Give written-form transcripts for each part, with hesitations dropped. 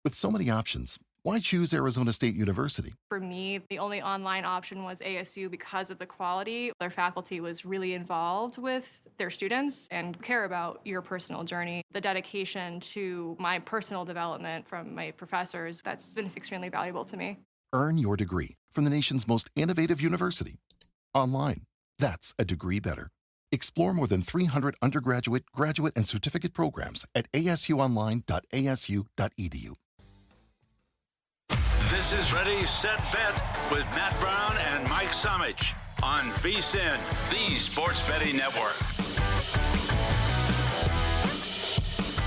With so many options, why choose Arizona State University? For me, the only online option was ASU because of the quality. Their faculty was really involved with their students and care about your personal journey. The dedication to my personal development from my professors, that's been extremely valuable to me. Earn your degree from the nation's most innovative university. Online. That's a degree better. Explore more than 300 undergraduate, graduate, and certificate programs at asuonline.asu.edu. This is Ready, Set, Bet with Matt Brown and Mike Somich on VSiN, the Sports Betting Network.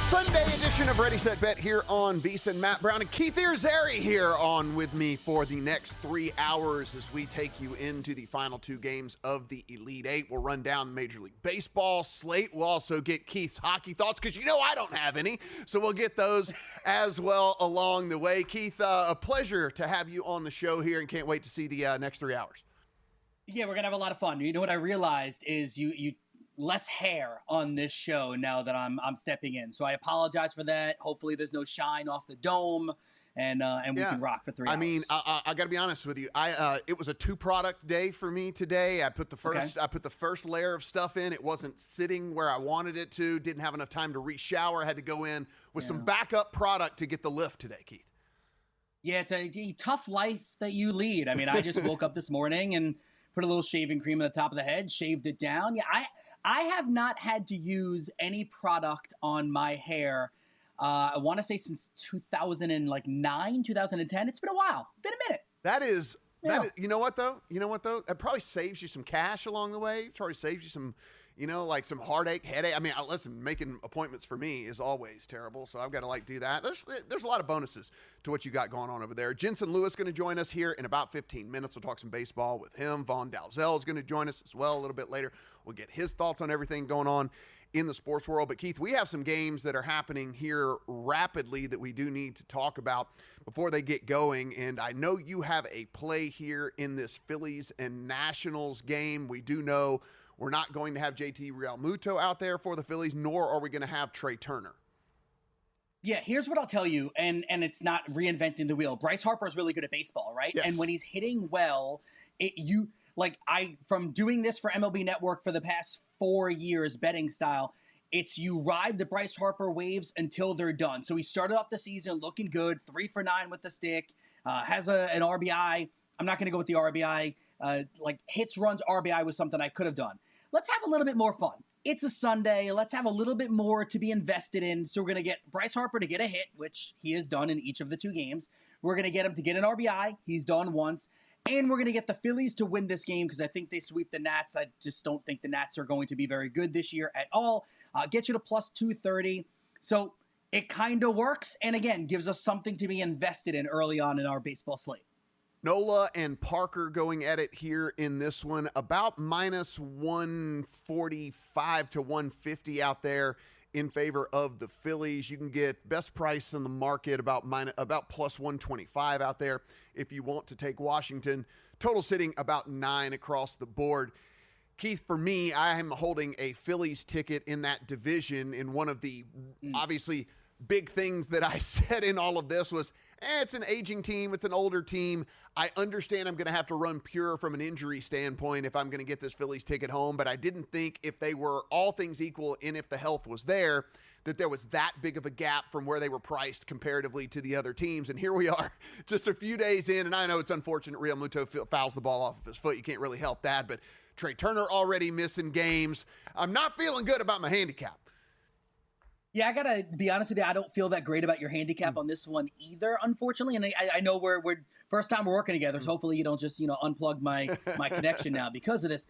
Sunday edition of Ready, Set, Bet here on VSiN. Matt Brown and Keith Irizarry here on with me for the next 3 hours as we take you into the final two games of the Elite Eight. We'll run down Major League Baseball slate. We'll also get Keith's hockey thoughts because you know I don't have any, so we'll get those as well along the way. Keith, a pleasure to have you on the show here and can't wait to see the next 3 hours. Yeah, we're going to have a lot of fun. You know what I realized is you less hair on this show now that I'm stepping in. So I apologize for that. Hopefully there's no shine off the dome and we can rock for 3 hours. I mean, I got to be honest with you. It was a 2-product day for me today. I put the first layer of stuff in. It wasn't sitting where I wanted it to. Didn't have enough time to re-shower. Had to go in with some backup product to get the lift today, Keith. Yeah, it's a tough life that you lead. I mean, I just woke up this morning and put a little shaving cream on the top of the head, shaved it down. Yeah, I have not had to use any product on my hair. I want to say since 2009, 2010. It's been a while. Been a minute. That is, you know what though? That probably saves you some cash along the way. It probably saves you some, like some heartache, headache. I mean, listen, making appointments for me is always terrible, so I've got to do that. There's a lot of bonuses to what you got going on over there. Jensen Lewis going to join us here in about 15 minutes. We'll talk some baseball with him. Vaughn Dalzell is going to join us as well a little bit later. We'll get his thoughts on everything going on in the sports world. But Keith, we have some games that are happening here rapidly that we do need to talk about before they get going. And I know you have a play here in this Phillies and Nationals game. We do know we're not going to have JT Realmuto out there for the Phillies, nor are we going to have Trey Turner. Yeah, here's what I'll tell you, and it's not reinventing the wheel. Bryce Harper is really good at baseball, right? Yes. And when he's hitting well, from doing this for MLB Network for the past 4 years, betting style, it's you ride the Bryce Harper waves until they're done. So he started off the season looking good, 3 for 9 with the stick, has an RBI. I'm not going to go with the RBI. Hits, runs, RBI was something I could have done. Let's have a little bit more fun. It's a Sunday. Let's have a little bit more to be invested in. So we're going to get Bryce Harper to get a hit, which he has done in each of the 2 games. We're going to get him to get an RBI. He's done once. And we're going to get the Phillies to win this game because I think they sweep the Nats. I just don't think the Nats are going to be very good this year at all. Get you to plus 230. So it kind of works. And again, gives us something to be invested in early on in our baseball slate. Nola and Parker going at it here in this one, about minus 145 to 150 out there in favor of the Phillies. You can get best price in the market about plus 125 out there if you want to take Washington. Total sitting about 9 across the board. Keith, for me, I am holding a Phillies ticket in that division. In one of the obviously big things that I said in all of this was, it's an aging team. It's an older team. I understand I'm going to have to run pure from an injury standpoint if I'm going to get this Phillies ticket home, but I didn't think if they were all things equal and if the health was there, that there was that big of a gap from where they were priced comparatively to the other teams. And here we are just a few days in, and I know it's unfortunate Realmuto fouls the ball off of his foot. You can't really help that, but Trey Turner already missing games. I'm not feeling good about my handicap. Yeah, I got to be honest with you. I don't feel that great about your handicap on this one either, unfortunately. And I know we're first time we're working together, so hopefully you don't just, unplug my connection now because of this.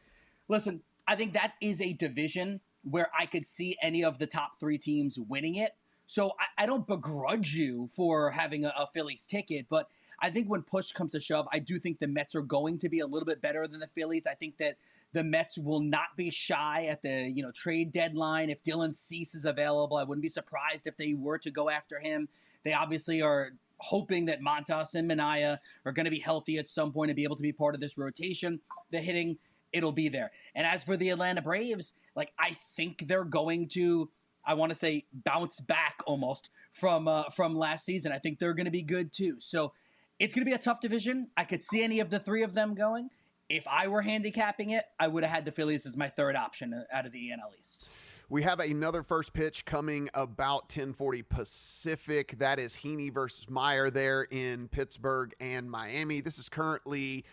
Listen, I think that is a division where I could see any of the top 3 teams winning it. So I don't begrudge you for having a Phillies ticket, but I think when push comes to shove, I do think the Mets are going to be a little bit better than the Phillies. I think that the Mets will not be shy at the trade deadline. If Dylan Cease is available, I wouldn't be surprised if they were to go after him. They obviously are hoping that Montas and Minaya are going to be healthy at some point and be able to be part of this rotation. The hitting, it'll be there. And as for the Atlanta Braves, I think they're going to I want to say, bounce back almost from last season. I think they're going to be good too. So it's going to be a tough division. I could see any of the three of them going. If I were handicapping it, I would have had the Phillies as my third option out of the NL East. We have another first pitch coming about 10:40 Pacific. That is Heaney versus Meyer there in Pittsburgh and Miami. This is currently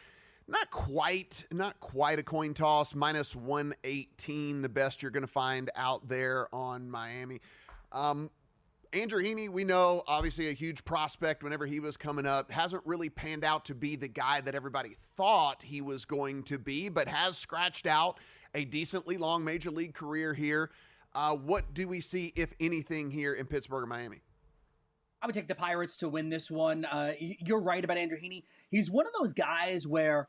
not quite a coin toss, minus 118, the best you're going to find out there on Miami. Andrew Heaney, we know, obviously a huge prospect whenever he was coming up. Hasn't really panned out to be the guy that everybody thought he was going to be, but has scratched out a decently long major league career here. What do we see, if anything, here in Pittsburgh or Miami? I would take the Pirates to win this one. You're right about Andrew Heaney. He's one of those guys where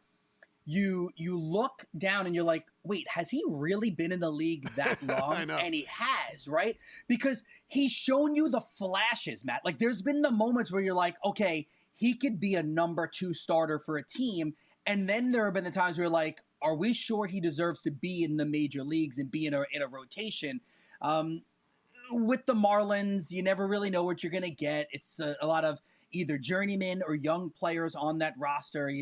you look down and you're like, wait, has he really been in the league that long? I know. And he has, right? Because he's shown you the flashes, Matt. Like, there's been the moments where you're like, okay, he could be a number 2 starter for a team. And then there have been the times where you're like, are we sure he deserves to be in the major leagues and be in a rotation? With the Marlins, you never really know what you're going to get. It's a lot of either journeymen or young players on that roster.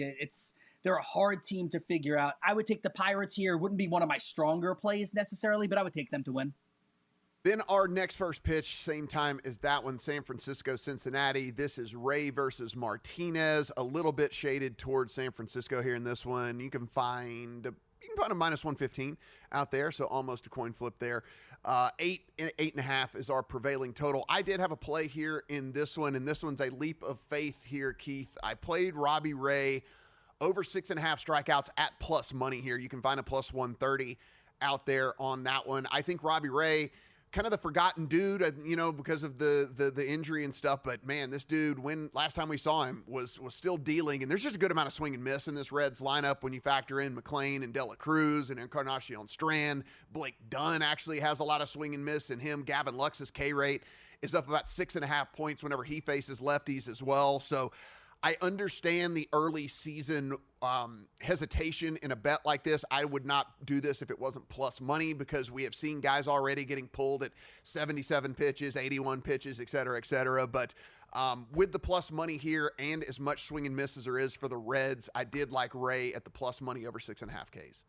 They're a hard team to figure out. I would take the Pirates here. Wouldn't be one of my stronger plays necessarily, but I would take them to win. Then our next first pitch, same time as that one, San Francisco, Cincinnati. This is Ray versus Martinez, a little bit shaded towards San Francisco here in this one. You can find a minus 115 out there, so almost a coin flip there. 8.5 is our prevailing total. I did have a play here in this one, and this one's a leap of faith here, Keith. I played Robbie Ray over 6.5 strikeouts at plus money here. You can find a plus 130 out there on that one. I think Robbie Ray, kind of the forgotten dude, because of the injury and stuff. But man, this dude, when last time we saw him, was still dealing. And there's just a good amount of swing and miss in this Reds lineup when you factor in McLean and Dela Cruz and Encarnacion Strand. Blake Dunn actually has a lot of swing and miss in him. Gavin Lux's K rate is up about 6.5 points whenever he faces lefties as well. So I understand the early season hesitation in a bet like this. I would not do this if it wasn't plus money, because we have seen guys already getting pulled at 77 pitches, 81 pitches, et cetera, But with the plus money here and as much swing and miss as there is for the Reds, I did like Ray at the plus money over 6.5 Ks.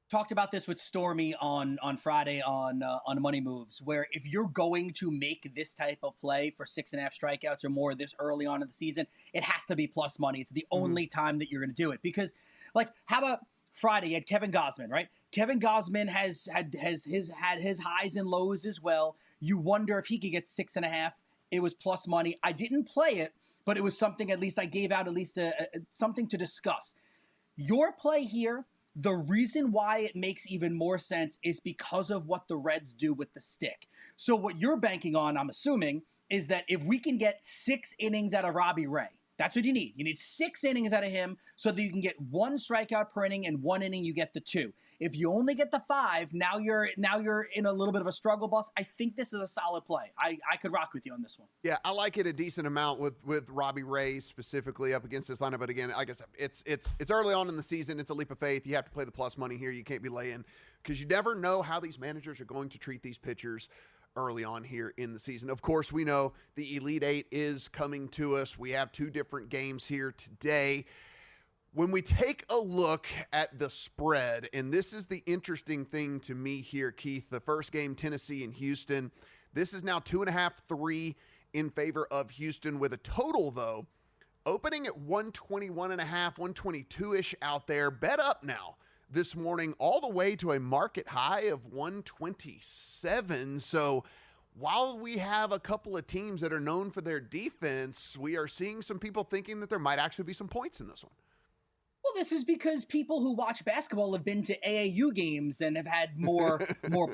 Talked about this with Stormy on Friday on Money Moves, where if you're going to make this type of play for 6.5 strikeouts or more this early on in the season, it has to be plus money. It's the only time that you're going to do it. Because, like, how about Friday? You had Kevin Gausman, right? Kevin Gausman has had his highs and lows as well. You wonder if he could get 6.5. It was plus money. I didn't play it, but it was something at least I gave out, at least something to discuss. Your play here, the reason why it makes even more sense is because of what the Reds do with the stick. So what you're banking on, I'm assuming, is that if we can get 6 innings out of Robbie Ray, that's what you need. You need 6 innings out of him so that you can get 1 strikeout per inning, and 1 inning you get the 2. If you only get the 5, now you're in a little bit of a struggle bus. I think this is a solid play. I could rock with you on this one. Yeah, I like it a decent amount with Robbie Ray specifically up against this lineup. But again, like I said, it's early on in the season. It's a leap of faith. You have to play the plus money here. You can't be laying, because you never know how these managers are going to treat these pitchers early on here in the season. Of course, we know the Elite Eight is coming to us. We have 2 different games here today. When we take a look at the spread, and this is the interesting thing to me here, Keith, the first game, Tennessee and Houston, this is now 2.5, 3 in favor of Houston, with a total, though, opening at 121.5, 122-ish out there. Bet up now this morning all the way to a market high of 127. So while we have a couple of teams that are known for their defense, we are seeing some people thinking that there might actually be some points in this one. Well, this is because people who watch basketball have been to AAU games and have had more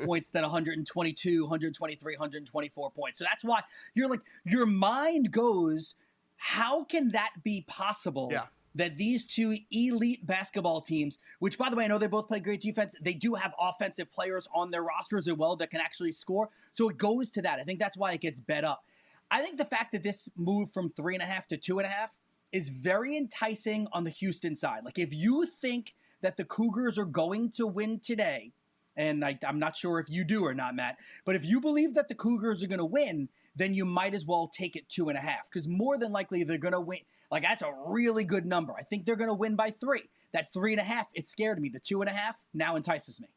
points than 122, 123, 124 points. So that's why you're like, your mind goes, how can that be possible? Yeah. That these 2 elite basketball teams, which, by the way, I know they both play great defense, they do have offensive players on their rosters as well that can actually score. So it goes to that. I think that's why it gets bet up. I think the fact that this moved from 3.5 to 2.5 is very enticing on the Houston side. Like, if you think that the Cougars are going to win today, and I'm not sure if you do or not, Matt, but if you believe that the Cougars are going to win, then you might as well take it 2.5, because more than likely they're going to win. Like, that's a really good number. I think they're going to win by 3. That 3.5, it scared me. The 2.5 now entices me.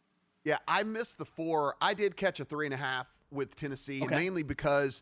Yeah, I missed the 4. I did catch a 3.5 with Tennessee, Okay. mainly because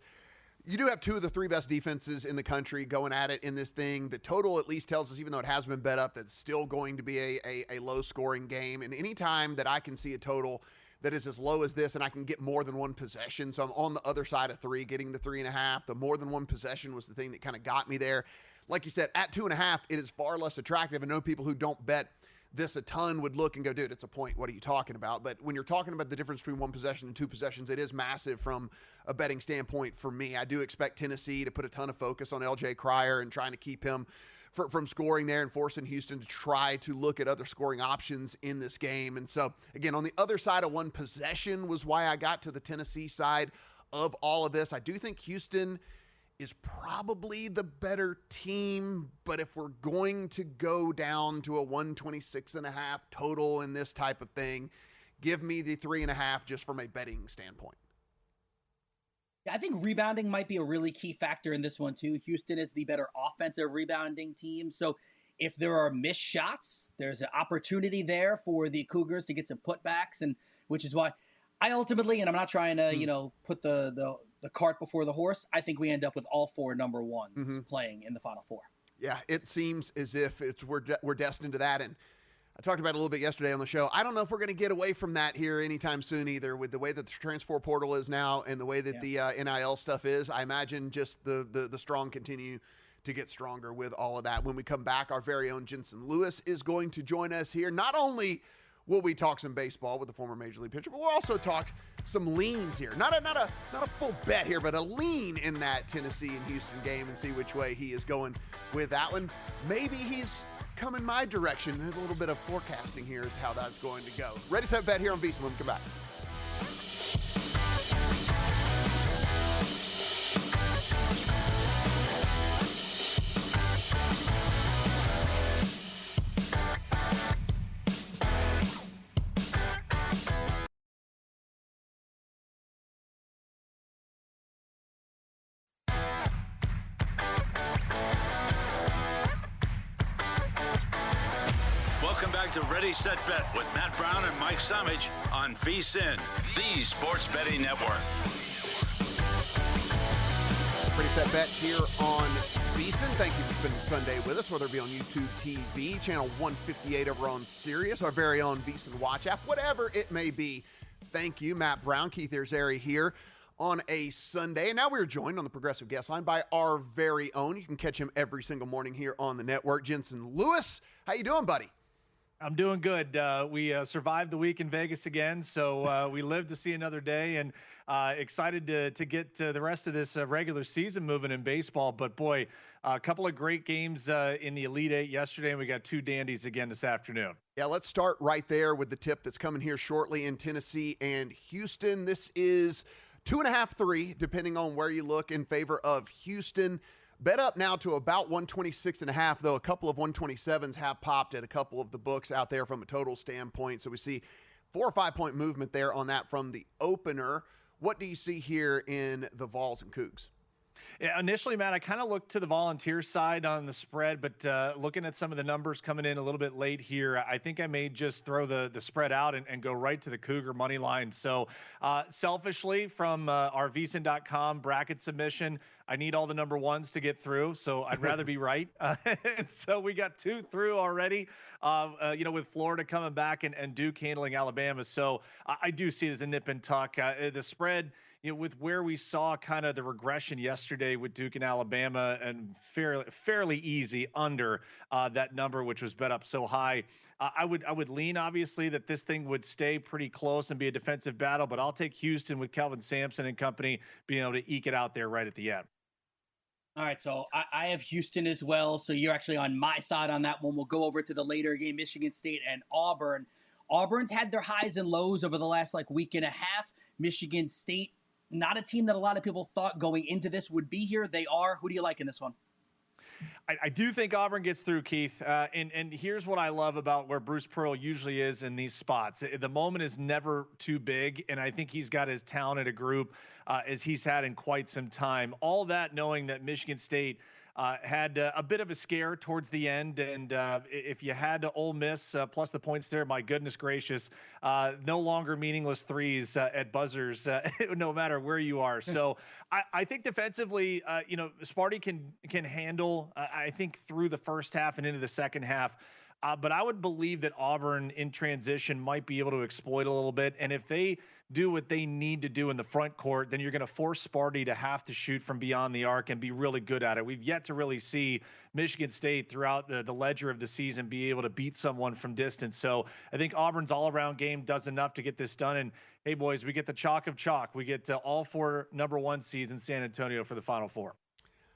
you do have 2 of the 3 best defenses in the country going at it in this thing. The total at least tells us, even though it has been bet up, that it's still going to be a low-scoring game. And anytime that I can see a total that is as low as this and I can get more than one possession, so I'm on the other side of 3, getting the 3.5. The more than one possession was the thing that kind of got me there. Like you said, at 2.5, it is far less attractive. I know people who don't bet this a ton would look and go, dude, it's a point. What are you talking about? But when you're talking about the difference between 1 possession and 2 possessions, it is massive from a betting standpoint for me. I do expect Tennessee to put a ton of focus on LJ Cryer and trying to keep him from scoring there and forcing Houston to try to look at other scoring options in this game. And so, again, on the other side of 1 possession was why I got to the Tennessee side of all of this. I do think Houston is probably the better team, but if we're going to go down to a 126.5 total in this type of thing, give me the 3.5 just from a betting standpoint. Yeah, I think rebounding might be a really key factor in this one too. Houston is the better offensive rebounding team, so if there are missed shots, there's an opportunity there for the Cougars to get some putbacks, and which is why I ultimately, and I'm not trying to, put the cart before the horse, I think we end up with all 4 number ones playing in the Final Four. Yeah, it seems as if we're destined to that, and I talked about it a little bit yesterday on the show. I don't know if we're going to get away from that here anytime soon either, with the way that the transfer portal is now and the way that the NIL stuff is. I imagine just the strong continue to get stronger with all of that. When we come back, our very own Jensen Lewis is going to join us here. Not only will we talk some baseball with the former Major League pitcher, but we'll also talk some leans here. Not a full bet here, but a lean in that Tennessee and Houston game, and see which way he is going with that one. Maybe he's coming my direction. A little bit of forecasting here is how that's going to go. Ready, set, bet here on VSiN when we come back. Welcome back to Ready, Set, Bet with Matt Brown and Mike Samich on VSiN, the Sports Betting Network. Ready, set, bet here on VSiN. Thank you for spending Sunday with us, whether it be on YouTube TV, channel 158 over on Sirius, our very own VSiN Watch app, whatever it may be. Thank you, Matt Brown, Keith Irizarry here on a Sunday. And now we're joined on the Progressive Guest Line by our very own, you can catch him every single morning here on the network, Jensen Lewis. How you doing, buddy? I'm doing good. We survived the week in Vegas again, so we lived to see another day, and excited to get the rest of this regular season moving in baseball. But boy, a couple of great games in the Elite Eight yesterday, and we got 2 dandies again this afternoon. Yeah, let's start right there with the tip that's coming here shortly in Tennessee and Houston. This is 2.5, 3, depending on where you look, in favor of Houston. Bet up now to about 126.5, though a couple of 127s have popped at a couple of the books out there from a total standpoint. So we see 4 or 5 point movement there on that from the opener. What do you see here in the Vols and Cougs? Yeah, initially, Matt, I kind of looked to the Volunteer side on the spread, but looking at some of the numbers coming in a little bit late here, I think I may just throw the spread out and go right to the Cougar money line. So selfishly, from our VSiN.com bracket submission, I need all the number ones to get through, so I'd rather be right. And so we got 2 through already, with Florida coming back and Duke handling Alabama. So I do see it as a nip and tuck. The spread, with where we saw kind of the regression yesterday with Duke and Alabama, and fairly easy under that number, which was bet up so high. I would lean, obviously, that this thing would stay pretty close and be a defensive battle, but I'll take Houston with Kelvin Sampson and company being able to eke it out there right at the end. All right, so I have Houston as well, so you're actually on my side on that one. We'll go over to the later game, Michigan State and Auburn. Auburn's had their highs and lows over the last week and a half. Michigan State, not a team that a lot of people thought going into this would be here. They are. Who do you like in this one? I do think Auburn gets through, Keith. And here's what I love about where Bruce Pearl usually is in these spots. The moment is never too big, and I think he's got as talented a group as he's had in quite some time. All that knowing that Michigan State had a bit of a scare towards the end, and if you had to Ole Miss plus the points there, my goodness gracious, no longer meaningless threes at buzzers, no matter where you are. So I think defensively, Sparty can handle, I think, through the first half and into the second half. But I would believe that Auburn in transition might be able to exploit a little bit. And if they do what they need to do in the front court, then you're going to force Sparty to have to shoot from beyond the arc and be really good at it. We've yet to really see Michigan State throughout the ledger of the season be able to beat someone from distance. So I think Auburn's all-around game does enough to get this done. And, hey, boys, we get the chalk of chalk. We get all 4 number 1 seeds in San Antonio for the Final Four.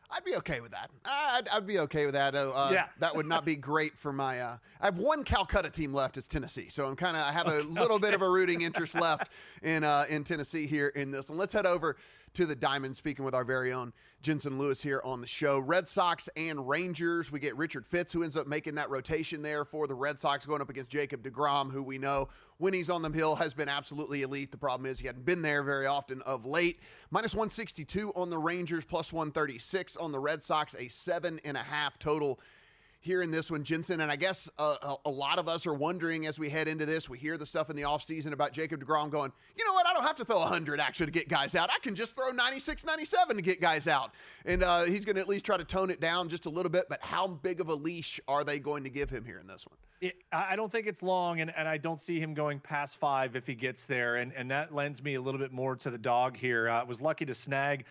I'd be okay with that. I'd be okay with that. Yeah. That would not be great for my. I have one Calcutta team left. It's Tennessee, so I have a little bit of a rooting interest left in Tennessee here in this one. Let's head over to the Diamond. Speaking with our very own Jensen Lewis here on the show. Red Sox and Rangers. We get Richard Fitz, who ends up making that rotation there for the Red Sox, going up against Jacob deGrom, who we know when he's on the hill has been absolutely elite. The problem is he hadn't been there very often of late. Minus 162 on the Rangers, plus 136 on the Red Sox, a 7.5 total here in this one, Jensen. And I guess a lot of us are wondering as we head into this, we hear the stuff in the offseason about Jacob deGrom going, you know what, I don't have to throw 100 actually to get guys out. I can just throw 96, 97 to get guys out. And he's going to at least try to tone it down just a little bit. But how big of a leash are they going to give him here in this one? I don't think it's long, and I don't see him going past 5 if he gets there, and that lends me a little bit more to the dog here. I was lucky to snag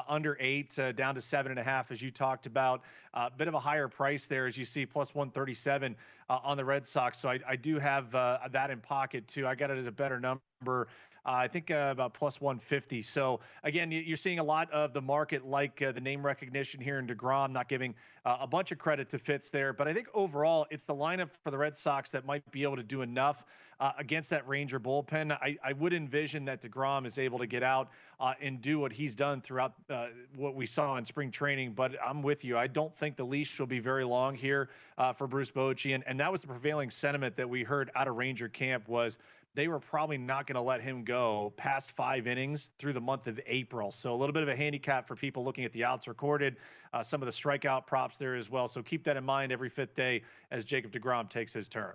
under 8, down to 7.5, as you talked about. A bit of a higher price there, as you see, plus 137 on the Red Sox. So I do have that in pocket, too. I got it as a better number. I think about plus 150. So, again, you're seeing a lot of the market like the name recognition here in deGrom, not giving a bunch of credit to Fitz there. But I think overall it's the lineup for the Red Sox that might be able to do enough against that Ranger bullpen. I would envision that deGrom is able to get out and do what he's done throughout what we saw in spring training. But I'm with you. I don't think the leash will be very long here for Bruce Bochy. And that was the prevailing sentiment that we heard out of Ranger camp was they were probably not going to let him go past 5 innings through the month of April. So a little bit of a handicap for people looking at the outs recorded, some of the strikeout props there as well. So keep that in mind every 5th day as Jacob deGrom takes his turn.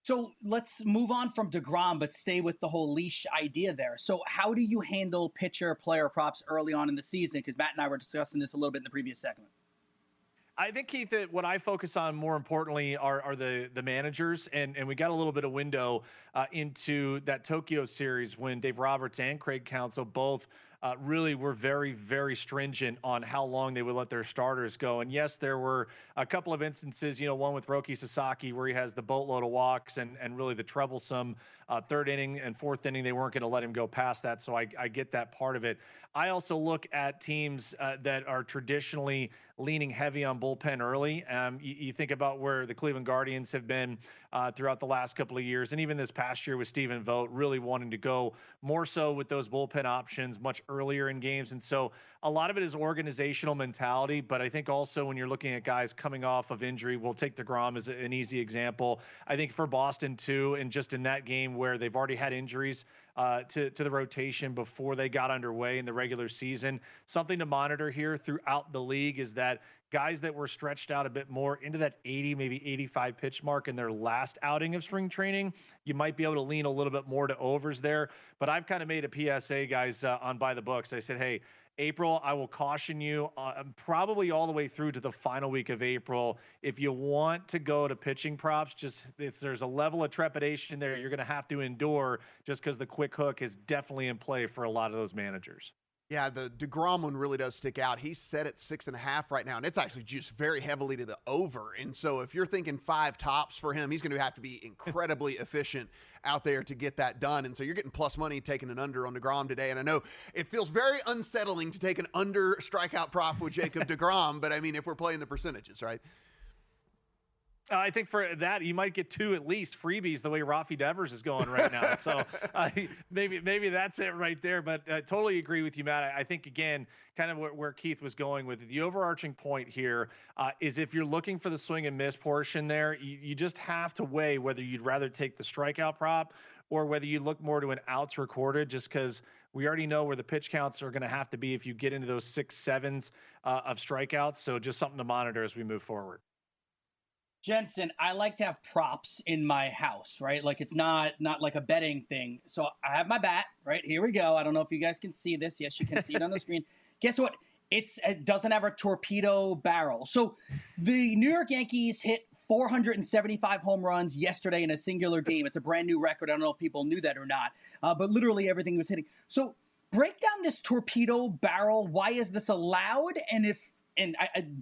So let's move on from deGrom, but stay with the whole leash idea there. So how do you handle pitcher player props early on in the season? Because Matt and I were discussing this a little bit in the previous segment. I think, Keith, that what I focus on more importantly are the managers, and we got a little bit of window into that Tokyo series when Dave Roberts and Craig Counsell both really were very, very stringent on how long they would let their starters go. And yes, there were a couple of instances, one with Roki Sasaki where he has the boatload of walks and really the troublesome 3rd inning and 4th inning. They weren't going to let him go past that. So I get that part of it. I also look at teams that are traditionally leaning heavy on bullpen early. You think about where the Cleveland Guardians have been throughout the last couple of years, and even this past year with Stephen Vogt really wanting to go more so with those bullpen options much earlier in games. And so a lot of it is organizational mentality, but I think also when you're looking at guys coming off of injury, we'll take deGrom as an easy example. I think for Boston too, and just in that game where they've already had injuries to the rotation before they got underway in the regular season, something to monitor here throughout the league is that guys that were stretched out a bit more into that 80, maybe 85 pitch mark in their last outing of spring training, you might be able to lean a little bit more to overs there. But I've kind of made a PSA, guys, on By the Books. I said, hey, April, I will caution you probably all the way through to the final week of April. If you want to go to pitching props, there's a level of trepidation there you're going to have to endure just because the quick hook is definitely in play for a lot of those managers. Yeah, the deGrom one really does stick out. He's set at 6.5 right now, and it's actually juiced very heavily to the over. And so if you're thinking 5 tops for him, he's going to have to be incredibly efficient out there to get that done. And so you're getting plus money taking an under on deGrom today. And I know it feels very unsettling to take an under strikeout prop with Jacob deGrom, but I mean, if we're playing the percentages, right? I think for that, you might get 2 at least freebies the way Rafi Devers is going right now. So maybe that's it right there. But I totally agree with you, Matt. I think, again, kind of where Keith was going with it, the overarching point here is if you're looking for the swing and miss portion there, you just have to weigh whether you'd rather take the strikeout prop or whether you look more to an outs recorded, just because we already know where the pitch counts are going to have to be if you get into those 6, 7s of strikeouts. So just something to monitor as we move forward. Jensen, I like to have props in my house, right? Like it's not like a betting thing. So I have my bat, right? Here we go. I don't know if you guys can see this. Yes, you can see it on the screen. Guess what? It doesn't have a torpedo barrel. So the New York Yankees hit 475 home runs yesterday in a singular game. It's a brand new record. I don't know if people knew that or not, but literally everything was hitting. So break down this torpedo barrel. Why is this allowed? And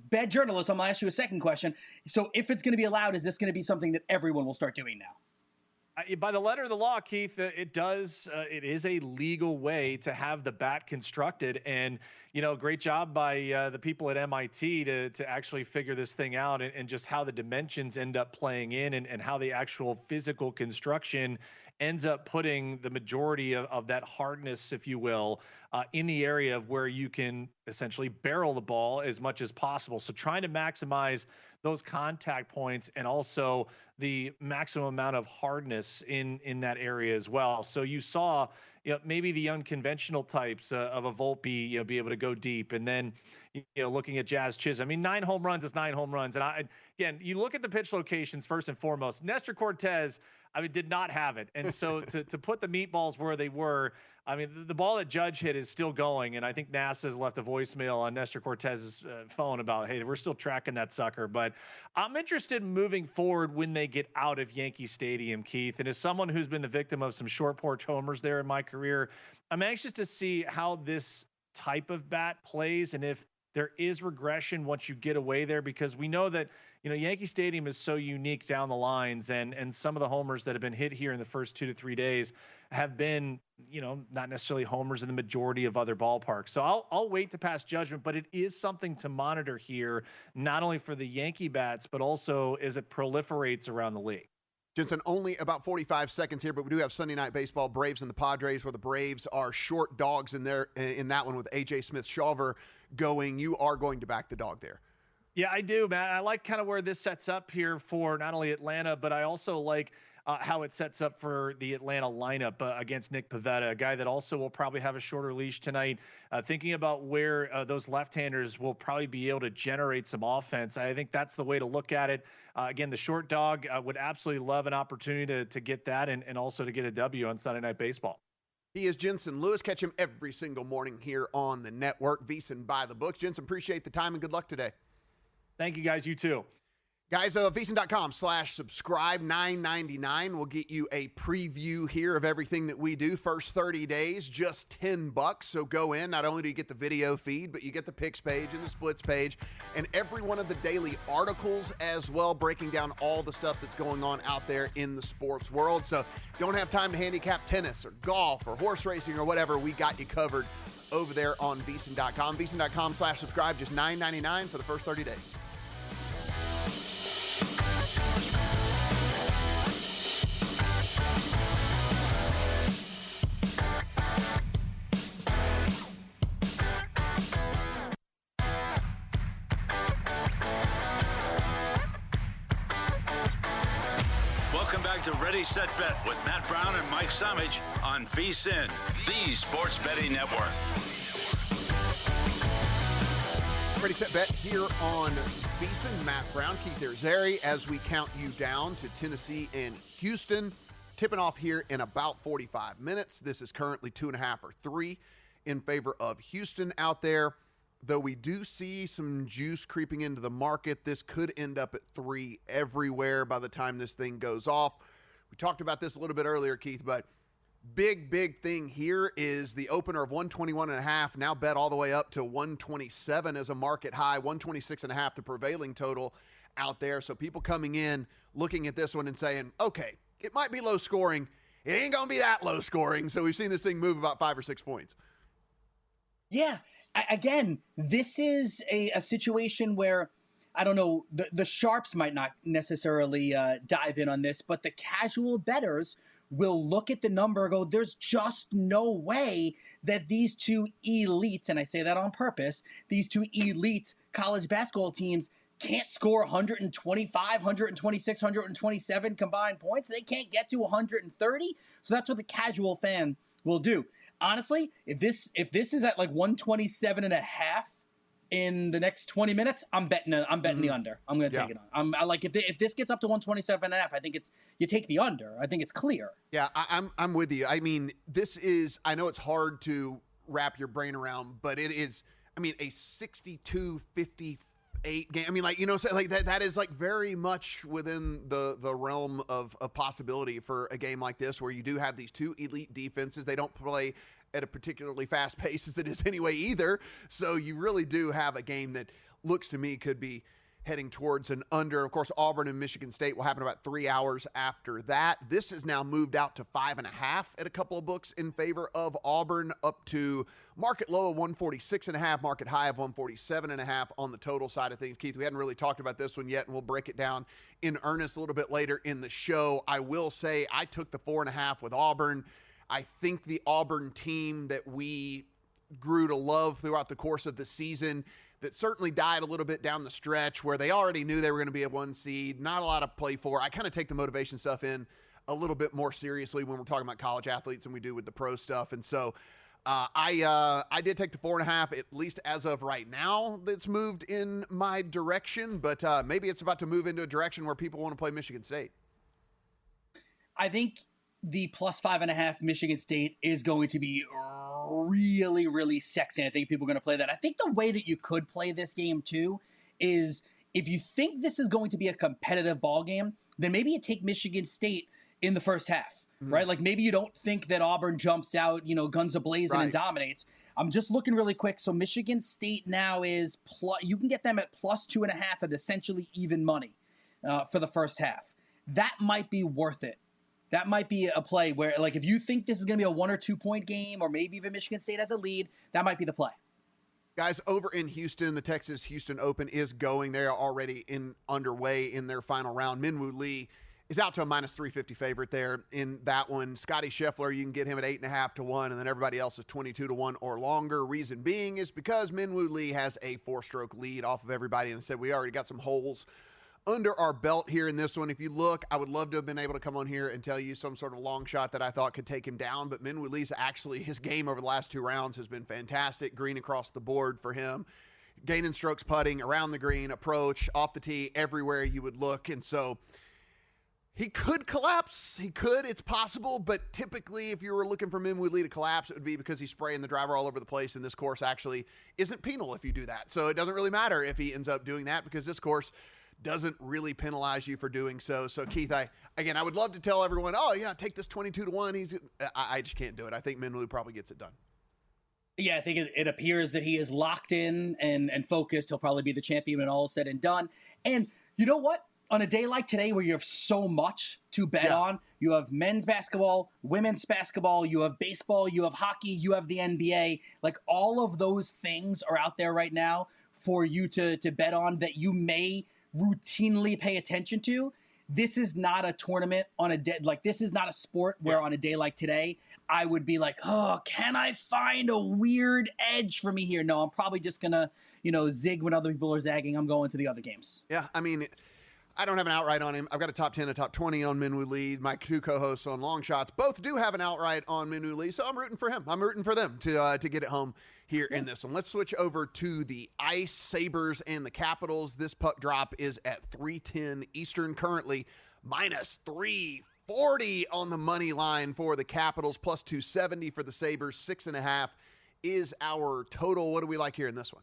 bad journalism, I'll ask you a second question. So if it's going to be allowed, is this going to be something that everyone will start doing now? By the letter of the law, Keith, it is a legal way to have the bat constructed. And, great job by the people at MIT to actually figure this thing out and just how the dimensions end up playing in and how the actual physical construction ends up putting the majority of that hardness, if you will, in the area of where you can essentially barrel the ball as much as possible. So trying to maximize those contact points and also the maximum amount of hardness in that area as well. So you saw, maybe the unconventional types of a Volpe, be able to go deep. And then, looking at Jazz Chisholm, 9 home runs is 9 home runs. And again, you look at the pitch locations first and foremost. Nestor Cortez, did not have it. And so to put the meatballs where they were, the ball that Judge hit is still going. And I think NASA's left a voicemail on Nestor Cortez's phone about, hey, we're still tracking that sucker. But I'm interested in moving forward when they get out of Yankee Stadium, Keith. And as someone who's been the victim of some short porch homers there in my career, I'm anxious to see how this type of bat plays and if there is regression once you get away there, because we know that, Yankee Stadium is so unique down the lines, and some of the homers that have been hit here in the first 2 to 3 days have been, not necessarily homers in the majority of other ballparks. So I'll wait to pass judgment, but it is something to monitor here, not only for the Yankee bats, but also as it proliferates around the league. Jensen, only about 45 seconds here, but we do have Sunday Night Baseball, Braves and the Padres, where the Braves are short dogs in that one with A.J. Smith-Shawver going. You are going to back the dog there. Yeah, I do, Matt. I like kind of where this sets up here for not only Atlanta, but I also like how it sets up for the Atlanta lineup against Nick Pivetta, a guy that also will probably have a shorter leash tonight. Thinking about where those left-handers will probably be able to generate some offense, I think that's the way to look at it. Again, the short dog would absolutely love an opportunity to get that and also to get a W on Sunday Night Baseball. He is Jensen Lewis. Catch him every single morning here on the network, VSiN By The Books. Jensen, appreciate the time and good luck today. Thank you, guys. You too. Guys, VSiN.com/subscribe, $9.99 will get you a preview here of everything that we do. First 30 days, just $10. So go in. Not only do you get the video feed, but you get the picks page and the splits page and every one of the daily articles as well, breaking down all the stuff that's going on out there in the sports world. So don't have time to handicap tennis or golf or horse racing or whatever. We got you covered over there on VSiN.com. VSiN.com/subscribe, just $9.99 for the first 30 days. Welcome back to Ready, Set, Bet with Matt Brown and Mike Samich on VSiN, the sports betting network. Ready, Set, Bet here on VSiN. Matt Brown, Keith Irizarry, as we count you down to Tennessee and Houston. Tipping off here in about 45 minutes. This is currently 2.5 or 3 in favor of Houston out there. Though we do see some juice creeping into the market, this could end up at 3 everywhere by the time this thing goes off. We talked about this a little bit earlier, Keith, but big thing here is the opener of 121.5, now bet all the way up to 127 as a market high, 126.5 the prevailing total out there. So people coming in, looking at this one and saying, okay, it might be low scoring. It ain't going to be that low scoring. So we've seen this thing move about 5 or 6 points. Yeah. Again, this is a situation where I don't know, the sharps might not necessarily dive in on this, but the casual bettors will look at the number and go, there's just no way that these two elite, and I say that on purpose, these two elite college basketball teams can't score 125, 126, 127 combined points. They can't get to 130. So that's what the casual fan will do. Honestly, if this is at like 127 and a half in the next 20 minutes, I'm betting the under. I'm going to take it on. I like if this gets up to 127 and a half, I think you take the under. I think it's clear. Yeah, I'm with you. I mean, this is, I know it's hard to wrap your brain around, but it is, I mean, a 62-58 game. I mean, like, you know, like that is like very much within the realm of possibility for a game like this, where you do have these two elite defenses. They don't play at a particularly fast pace as it is anyway either. So you really do have a game that looks to me could be heading towards an under. Of course, Auburn and Michigan State will happen about 3 hours after that. This has now moved out to 5.5 at a couple of books in favor of Auburn, up to market low of 146.5, market high of 147.5 on the total side of things. Keith, we hadn't really talked about this one yet, and we'll break it down in earnest a little bit later in the show. I will say I took the 4.5 with Auburn. I think the Auburn team that we grew to love throughout the course of the season, that certainly died a little bit down the stretch, where they already knew they were going to be a 1 seed, not a lot to play for. I kind of take the motivation stuff in a little bit more seriously when we're talking about college athletes than we do with the pro stuff. And so I did take the 4.5, at least as of right now, that's moved in my direction, but maybe it's about to move into a direction where people want to play Michigan State. I think the plus 5.5 Michigan State is going to be really, really sexy. I think people are going to play that. I think the way that you could play this game too is, if you think this is going to be a competitive ball game, then maybe you take Michigan State in the first half, right? Like maybe you don't think that Auburn jumps out, guns a-blazing and dominates. I'm just looking really quick. So Michigan State now is you can get them at plus 2.5 at essentially even money for the first half. That might be worth it. That might be a play where, like, if you think this is going to be a 1 or 2 point game, or maybe even Michigan State has a lead, that might be the play. Guys, over in Houston, the Texas Houston Open is going. They are already underway in their final round. Minwoo Lee is out to a minus 350 favorite there in that one. Scotty Scheffler, you can get him at 8.5 to 1, and then everybody else is 22 to 1 or longer. Reason being is because Minwoo Lee has a 4-stroke lead off of everybody, and said we already got some holes under our belt here in this one. If you look, I would love to have been able to come on here and tell you some sort of long shot that I thought could take him down, but Minwoo Lee's actually, his game over the last 2 rounds has been fantastic. Green across the board for him. Gaining strokes putting, around the green, approach, off the tee, everywhere you would look. And so he could collapse. He could. It's possible. But typically, if you were looking for Minwoo Lee to collapse, it would be because he's spraying the driver all over the place. And this course actually isn't penal if you do that. So it doesn't really matter if he ends up doing that, because this course doesn't really penalize you for doing so. So Keith, I would love to tell everyone, oh yeah, take this 22 to 1. I just can't do it. I think Minwoo probably gets it done. Yeah, I think it appears that he is locked in and focused. He'll probably be the champion when all is said and done. And you know what? On a day like today, where you have so much to bet on, you have men's basketball, women's basketball, you have baseball, you have hockey, you have the NBA. Like, all of those things are out there right now for you to bet on that you may routinely pay attention to. This is not a tournament on a day, like, this is not a sport where on a day like today, I would be like, oh, can I find a weird edge for me here? No, I'm probably just gonna, zig when other people are zagging. I'm going to the other games. Yeah, I mean, I don't have an outright on him. I've got a top 10, a top 20 on Minwoo Lee. My 2 co-hosts on Long Shots both do have an outright on Minwoo Lee, so I'm rooting for him. I'm rooting for them to get it home here in this one. Let's switch over to the Ice Sabres and the Capitals. This puck drop is at 3:10 Eastern, currently minus 340 on the money line for the Capitals, plus 270 for the Sabres. 6.5 is our total. What do we like here in this one?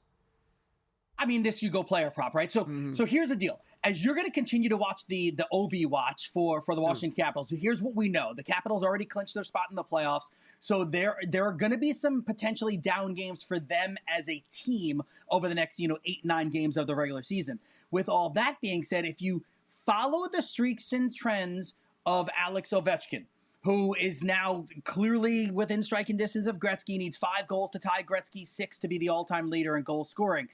I mean, this you go player prop, right? So here's the deal. As you're going to continue to watch the OV watch for the Washington Capitals, so here's what we know. The Capitals already clinched their spot in the playoffs, so there are going to be some potentially down games for them as a team over the next 8-9 games of the regular season. With all that being said, if you follow the streaks and trends of Alex Ovechkin, who is now clearly within striking distance of Gretzky, needs 5 goals to tie Gretzky, 6 to be the all-time leader in goal scoring.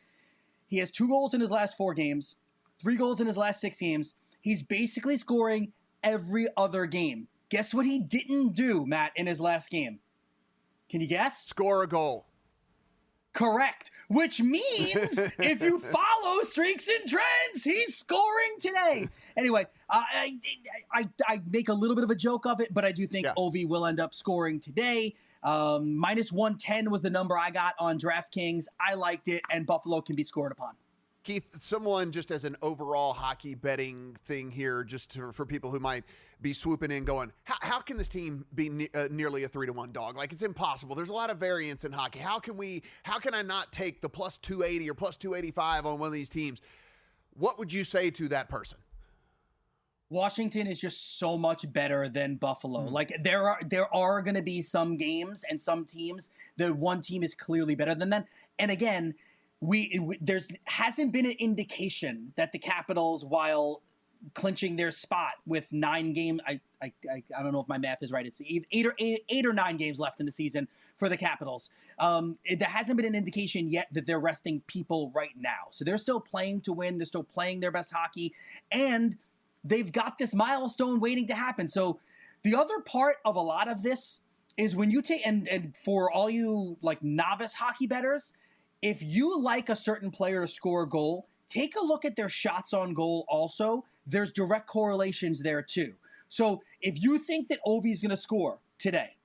He has 2 goals in his last 4 games, 3 goals in his last 6 games. He's basically scoring every other game. Guess what he didn't do, Matt, in his last game? Can you guess? Score a goal. Correct. Which means if you follow streaks and trends, he's scoring today. Anyway, I make a little bit of a joke of it, but I do think Ovi will end up scoring today. Minus 110 was the number I got on DraftKings. I liked it, and Buffalo can be scored upon. Keith, someone just as an overall hockey betting thing here, just for people who might be swooping in going, how can this team be nearly a 3-1 dog? Like, it's impossible. There's a lot of variance in hockey. How can I not take the plus 280 or plus 285 on one of these teams? What would you say to that person? Washington is just so much better than Buffalo. Like, there are going to be some games and some teams that one team is clearly better than them. And again, there hasn't been an indication that the Capitals, while clinching their spot with 9 games, I don't know if my math is right. It's 8 or 9 games left in the season for the Capitals. There hasn't been an indication yet that they're resting people right now. So they're still playing to win. They're still playing their best hockey, and they've got this milestone waiting to happen. So the other part of a lot of this is when you take, and for all you like novice hockey bettors, if you like a certain player to score a goal, take a look at their shots on goal also. There's direct correlations there too. So if you think that Ovi's going to score today,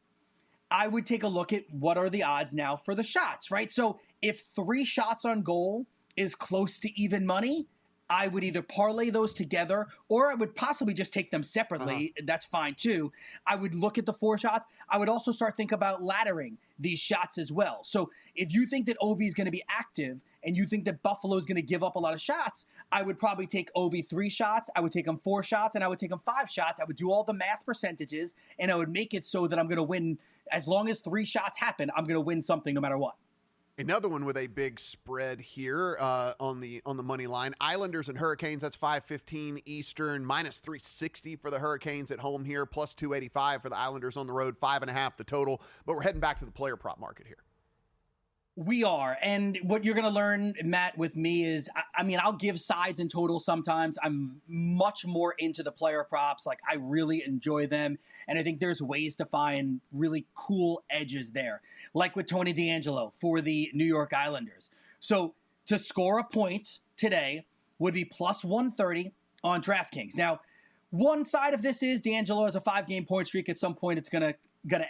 I would take a look at what are the odds now for the shots, right? So if 3 shots on goal is close to even money, I would either parlay those together, or I would possibly just take them separately. That's fine too. I would look at the 4 shots. I would also start thinking about laddering these shots as well. So if you think that Ovi is going to be active and you think that Buffalo is going to give up a lot of shots, I would probably take Ovi 3 shots. I would take him 4 shots, and I would take him 5 shots. I would do all the math percentages, and I would make it so that I'm going to win. As long as 3 shots happen, I'm going to win something no matter what. Another one with a big spread here on the money line. Islanders and Hurricanes, that's 5:15 Eastern, minus 360 for the Hurricanes at home here, plus 285 for the Islanders on the road, 5.5 the total. But we're heading back to the player prop market here. We are. And what you're going to learn, Matt, with me is, I mean, I'll give sides and totals sometimes. I'm much more into the player props. Like, I really enjoy them. And I think there's ways to find really cool edges there. Like with Tony DeAngelo for the New York Islanders. So to score a point today would be plus 130 on DraftKings. Now, one side of this is DeAngelo has a 5-game point streak. At some point, it's going to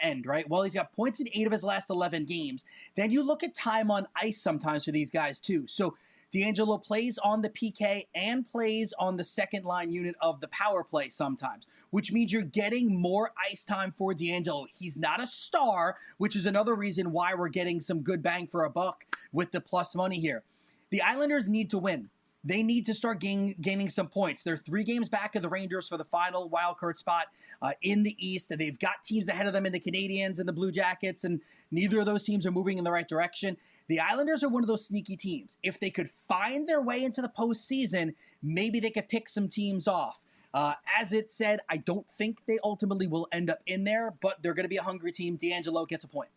end, right? Well, he's got points in 8 of his last 11 games. Then you look at time on ice sometimes for these guys too. So DeAngelo plays on the PK and plays on the second line unit of the power play sometimes, which means you're getting more ice time for DeAngelo. He's not a star, which is another reason why we're getting some good bang for a buck with the plus money here. The Islanders need to win. They need to start gaining some points. They're 3 games back of the Rangers for the final wildcard spot in the East. And they've got teams ahead of them in the Canadiens and the Blue Jackets, and neither of those teams are moving in the right direction. The Islanders are one of those sneaky teams. If they could find their way into the postseason, maybe they could pick some teams off. As it said, I don't think they ultimately will end up in there, but they're going to be a hungry team. DeAngelo gets a point.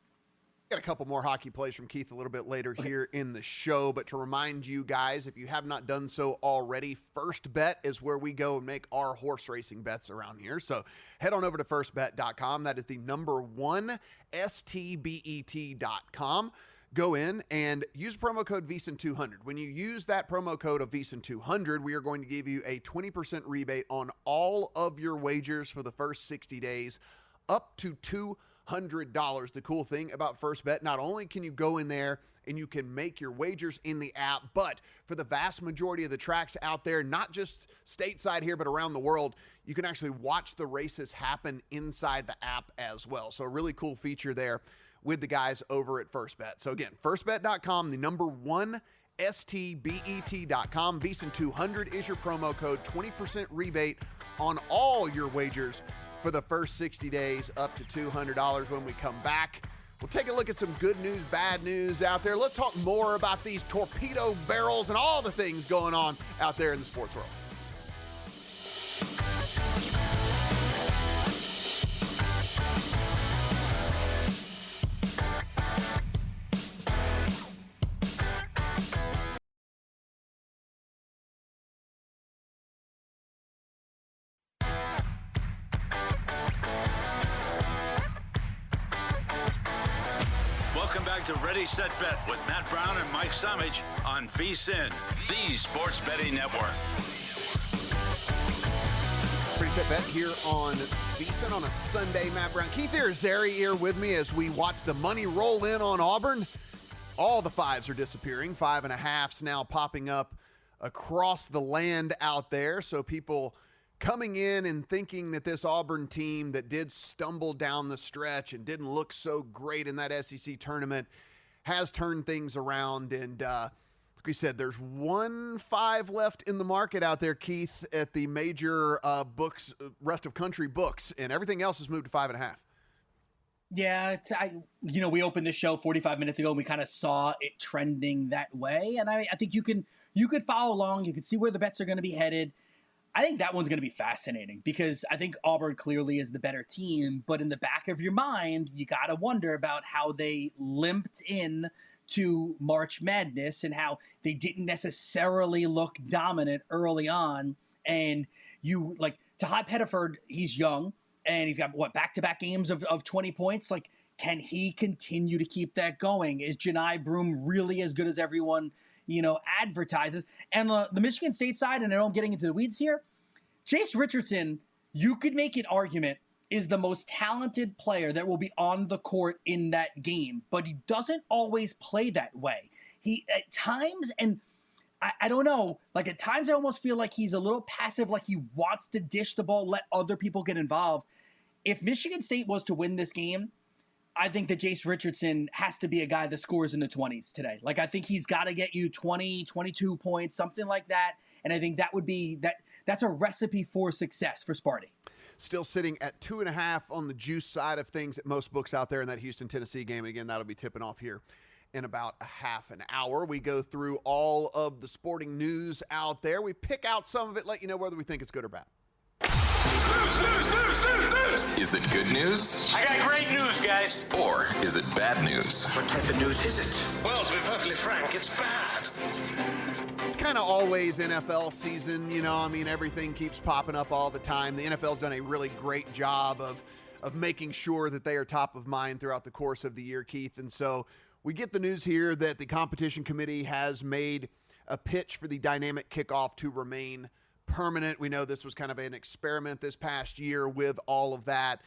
Got a couple more hockey plays from Keith a little bit later here in the show, but to remind you guys, if you have not done so already, First Bet is where we go and make our horse racing bets around here. So head on over to firstbet.com. That is the number 1 STBET.com. Go in and use promo code VSiN200. When you use that promo code of VSiN200, we are going to give you a 20% rebate on all of your wagers for the first 60 days, up to $200. The cool thing about First Bet, not only can you go in there and you can make your wagers in the app, but for the vast majority of the tracks out there, not just stateside here, but around the world, you can actually watch the races happen inside the app as well. So a really cool feature there with the guys over at First Bet. So again, firstbet.com, the number 1 STBET.com. VSiN200 is your promo code, 20% rebate on all your wagers for the first 60 days, up to $200. When we come back, we'll take a look at some good news, bad news out there. Let's talk more about these torpedo barrels and all the things going on out there in the sports world. Welcome back to Ready, Set, Bet with Matt Brown and Mike Samich on VSiN, the sports betting network. Ready, Set, Bet here on VSiN on a Sunday. Matt Brown, Keith Irizarry here with me as we watch the money roll in on Auburn. All the fives are disappearing. 5.5s now popping up across the land out there. So people coming in and thinking that this Auburn team that did stumble down the stretch and didn't look so great in that SEC tournament has turned things around. And like we said, there's 1 5 left in the market out there, Keith, at the major books, rest of country books, and everything else has moved to 5.5. Yeah, we opened this show 45 minutes ago and we kind of saw it trending that way. And I think you could follow along. You could see where the bets are going to be headed. I think that one's going to be fascinating because I think Auburn clearly is the better team. But in the back of your mind, you got to wonder about how they limped in to March Madness and how they didn't necessarily look dominant early on. And Tahad Pettiford, he's young. And he's got, back-to-back games of 20 points? Like, can he continue to keep that going? Is Janai Broome really as good as everyone, advertises? And the Michigan State side, and I know I'm getting into the weeds here, Jace Richardson, you could make an argument, is the most talented player that will be on the court in that game. But he doesn't always play that way. He, at times, and I don't know, like at times I almost feel like he's a little passive, like he wants to dish the ball, let other people get involved. If Michigan State was to win this game, I think that Jace Richardson has to be a guy that scores in the 20s today. Like I think he's got to get you 20, 22 points, something like that. And I think that would be that's a recipe for success for Sparty. Still sitting at 2.5 on the juice side of things at most books out there in that Houston-Tennessee game. Again, that'll be tipping off here in about a half an hour. We go through all of the sporting news out there. We pick out some of it, let you know whether we think it's good or bad. News. Is it good news? I got great news, guys. Or is it bad news? What type of news is it? Well, to be perfectly frank, it's bad. It's kind of always NFL season, everything keeps popping up all the time. The NFL's done a really great job of making sure that they are top of mind throughout the course of the year, Keith. And so we get the news here that the competition committee has made a pitch for the dynamic kickoff to remain permanent. We know this was kind of an experiment this past year with all of that.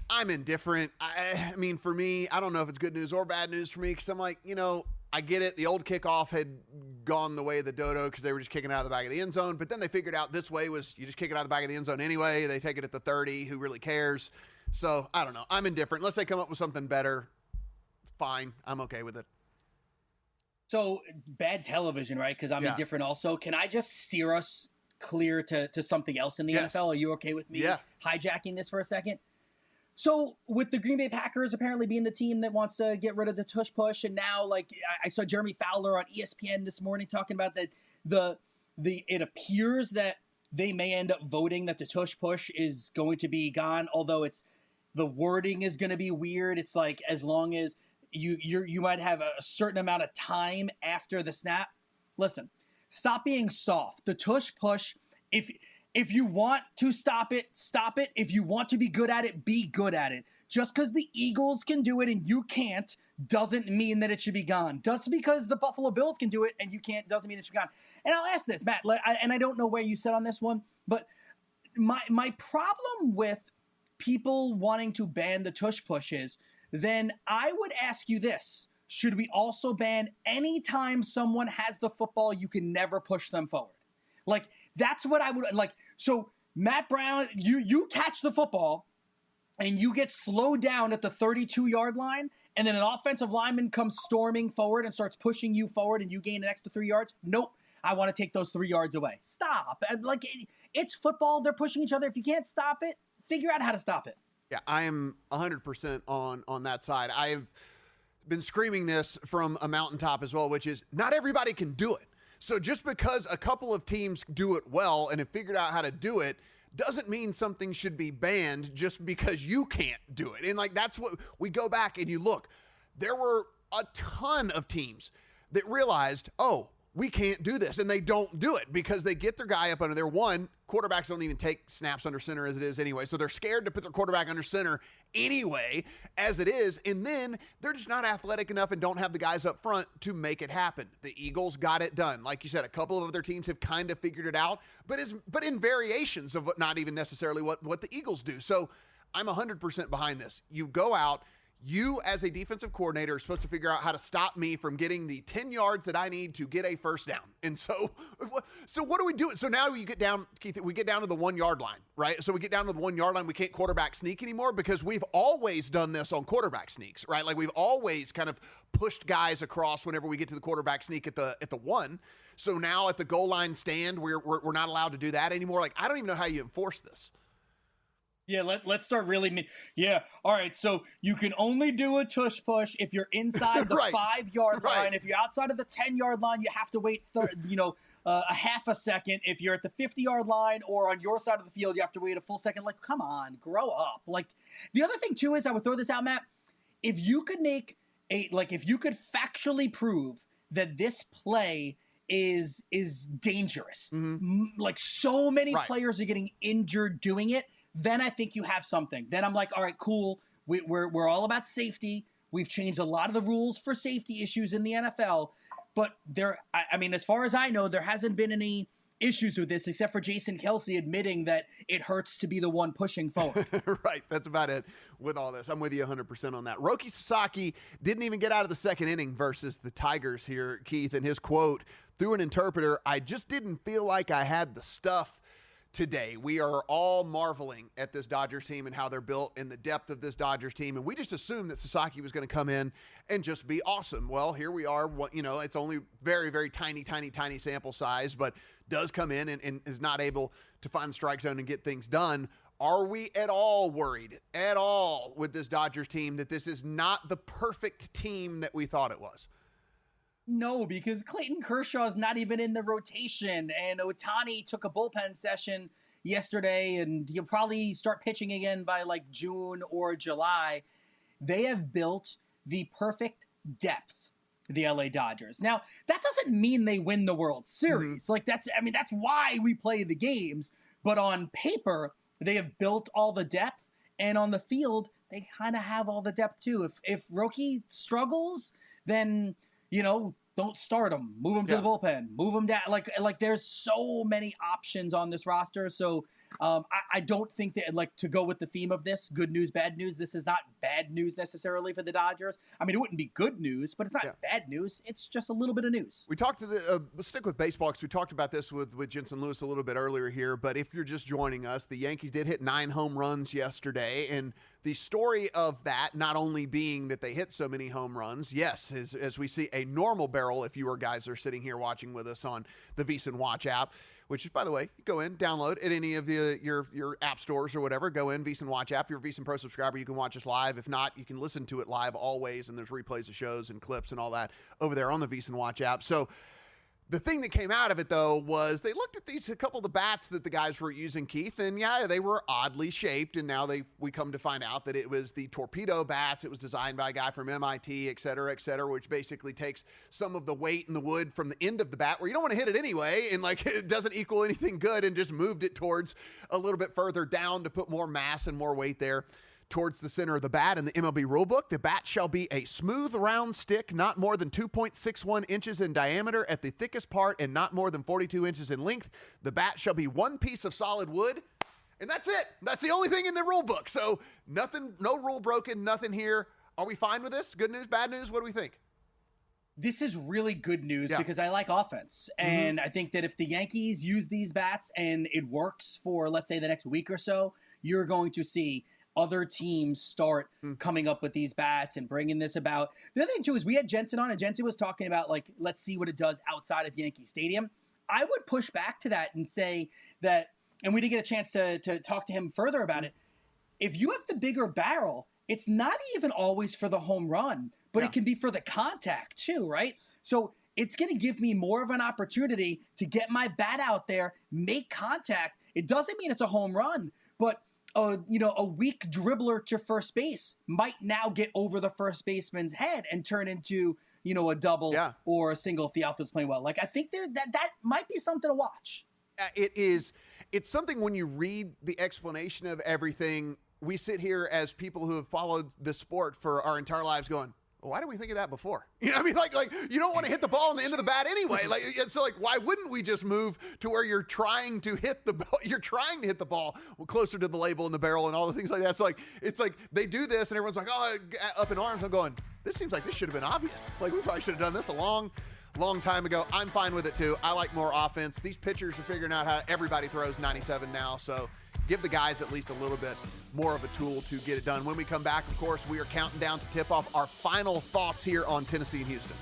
I'm indifferent. I mean, for me, I don't know if it's good news or bad news for me because I'm like, I get it. The old kickoff had gone the way of the dodo because they were just kicking it out of the back of the end zone. But then they figured out this way was you just kick it out of the back of the end zone anyway. They take it at the 30. Who really cares? So I don't know. I'm indifferent. Unless they come up with something better, fine. I'm okay with it. So bad television, right? Because I'm indifferent also. Can I just steer us clear to something else in the NFL? Are you okay with me hijacking this for a second? So with the Green Bay Packers apparently being the team that wants to get rid of the tush push, and now I saw Jeremy Fowler on ESPN this morning talking about that it appears that they may end up voting that the tush push is going to be gone, although the wording is going to be weird. It's like as long as you might have a certain amount of time after the snap. Listen, stop being soft. The tush push, if you want to stop it, stop it. If you want to be good at it, be good at it. Just because the Eagles can do it and you can't doesn't mean that it should be gone. Just because the Buffalo Bills can do it and you can't doesn't mean it should be gone. And I'll ask this, Matt, and I don't know where you sit on this one, but my problem with people wanting to ban the tush push is, then I would ask you this. Should we also ban any time someone has the football, you can never push them forward? Like, that's what I would like. So Matt Brown, you catch the football and you get slowed down at the 32-yard line, and then an offensive lineman comes storming forward and starts pushing you forward and you gain an extra 3 yards. Nope. I want to take those 3 yards away. Stop. Like, it's football. They're pushing each other. If you can't stop it, figure out how to stop it. Yeah, I am 100% on that side. I have been screaming this from a mountaintop as well, which is not everybody can do it. So just because a couple of teams do it well and have figured out how to do it doesn't mean something should be banned just because you can't do it. And that's what we go back and you look. There were a ton of teams that realized, oh, we can't do this. And they don't do it because they get their guy up under there. One, quarterbacks don't even take snaps under center as it is anyway. So they're scared to put their quarterback under center anyway, as it is. And then they're just not athletic enough and don't have the guys up front to make it happen. The Eagles got it done. Like you said, a couple of other teams have kind of figured it out, but in variations of what, not even necessarily what the Eagles do. So I'm 100% behind this. You go out. You, as a defensive coordinator, are supposed to figure out how to stop me from getting the 10 yards that I need to get a first down. And so what do we do? So now you get down, Keith, we get down to the 1 yard line, right? So we get down to the 1 yard line. We can't quarterback sneak anymore because we've always done this on quarterback sneaks, right? Like we've always kind of pushed guys across whenever we get to the quarterback sneak at the 1. So now at the goal line stand, we're not allowed to do that anymore. Like, I don't even know how you enforce this. Yeah, let's start really. Yeah, all right. So you can only do a tush push if you're inside the 5 yard line. If you're outside of the 10 yard line, you have to wait, a half a second. If you're at the 50 yard line or on your side of the field, you have to wait a full second. Like, come on, grow up. Like, the other thing too is, I would throw this out, Matt. If you could if you could factually prove that this play is dangerous, like so many players are getting injured doing it, then I think you have something. Then I'm like, all right, cool. We're all about safety. We've changed a lot of the rules for safety issues in the NFL. But as far as I know, there hasn't been any issues with this except for Jason Kelce admitting that it hurts to be the one pushing forward. Right. That's about it with all this. I'm with you 100% on that. Roki Sasaki didn't even get out of the second inning versus the Tigers here, Keith, and his quote through an interpreter, "I just didn't feel like I had the stuff today." We are all marveling at this Dodgers team and how they're built and the depth of this Dodgers team. And we just assumed that Sasaki was going to come in and just be awesome. Well, here we are. It's only very, very tiny sample size, but does come in and is not able to find the strike zone and get things done. Are we at all worried at all with this Dodgers team that this is not the perfect team that we thought it was? No, because Clayton Kershaw is not even in the rotation, and Ohtani took a bullpen session yesterday, and he'll probably start pitching again by like June or July. They have built the perfect depth, the LA Dodgers. Now, that doesn't mean they win the World Series. Like that's why we play the games. But on paper, they have built all the depth, and on the field, they kind of have all the depth too. If Roki struggles, then don't start him. Move him to the bullpen. Move him down. Like there's so many options on this roster. So I don't think that, to go with the theme of this, good news, bad news, this is not bad news necessarily for the Dodgers. I mean, it wouldn't be good news, but it's not bad news. It's just a little bit of news. We talked let's stick with baseball because we talked about this with Jensen Lewis a little bit earlier here. But if you're just joining us, the Yankees did hit 9 home runs yesterday. And the story of that not only being that they hit so many home runs, yes, as we see a normal barrel, if you guys are sitting here watching with us on the VSiN Watch app, which is, by the way, go in, download at any of your app stores or whatever. Go in, VSiN Watch app. If you're a VSiN Pro subscriber, you can watch us live. If not, you can listen to it live always, and there's replays of shows and clips and all that over there on the VSiN Watch app. So the thing that came out of it, though, was they looked at a couple of the bats that the guys were using, Keith, and they were oddly shaped, and now we come to find out that it was the torpedo bats. It was designed by a guy from MIT, et cetera, which basically takes some of the weight in the wood from the end of the bat where you don't want to hit it anyway, and it doesn't equal anything good, and just moved it towards a little bit further down to put more mass and more weight there towards the center of the bat. In the MLB rulebook, the bat shall be a smooth, round stick, not more than 2.61 inches in diameter at the thickest part and not more than 42 inches in length. The bat shall be one piece of solid wood, and that's it. That's the only thing in the rulebook. So nothing, no rule broken, nothing here. Are we fine with this? Good news, bad news? What do we think? This is really good news because I like offense. And I think that if the Yankees use these bats and it works for, let's say, the next week or so, you're going to see other teams start coming up with these bats and bringing this about. The other thing, too, is we had Jensen on, and Jensen was talking about, let's see what it does outside of Yankee Stadium. I would push back to that and say that, and we did get a chance to talk to him further about it, if you have the bigger barrel, it's not even always for the home run, but it can be for the contact, too, right? So it's going to give me more of an opportunity to get my bat out there, make contact. It doesn't mean it's a home run, but a weak dribbler to first base might now get over the first baseman's head and turn into, a double or a single if the outfield's playing well. I think that might be something to watch. It is. it's something when you read the explanation of everything, we sit here as people who have followed the sport for our entire lives going, well, why didn't we think of that before? You know what I mean? Like you don't want to hit the ball on the end of the bat anyway. So why wouldn't we just move to where you're trying to hit the ball? You're trying to hit the ball closer to the label and the barrel and all the things like that. So it's like they do this and everyone's like, oh, up in arms. I'm going, this seems like this should have been obvious. Like we probably should have done this a long time ago. I'm fine with it too. I like more offense. These pitchers are figuring out how everybody throws 97 now. So give the guys at least a little bit more of a tool to get it done. When we come back, of course, we are counting down to tip off our final thoughts here on Tennessee and Houston.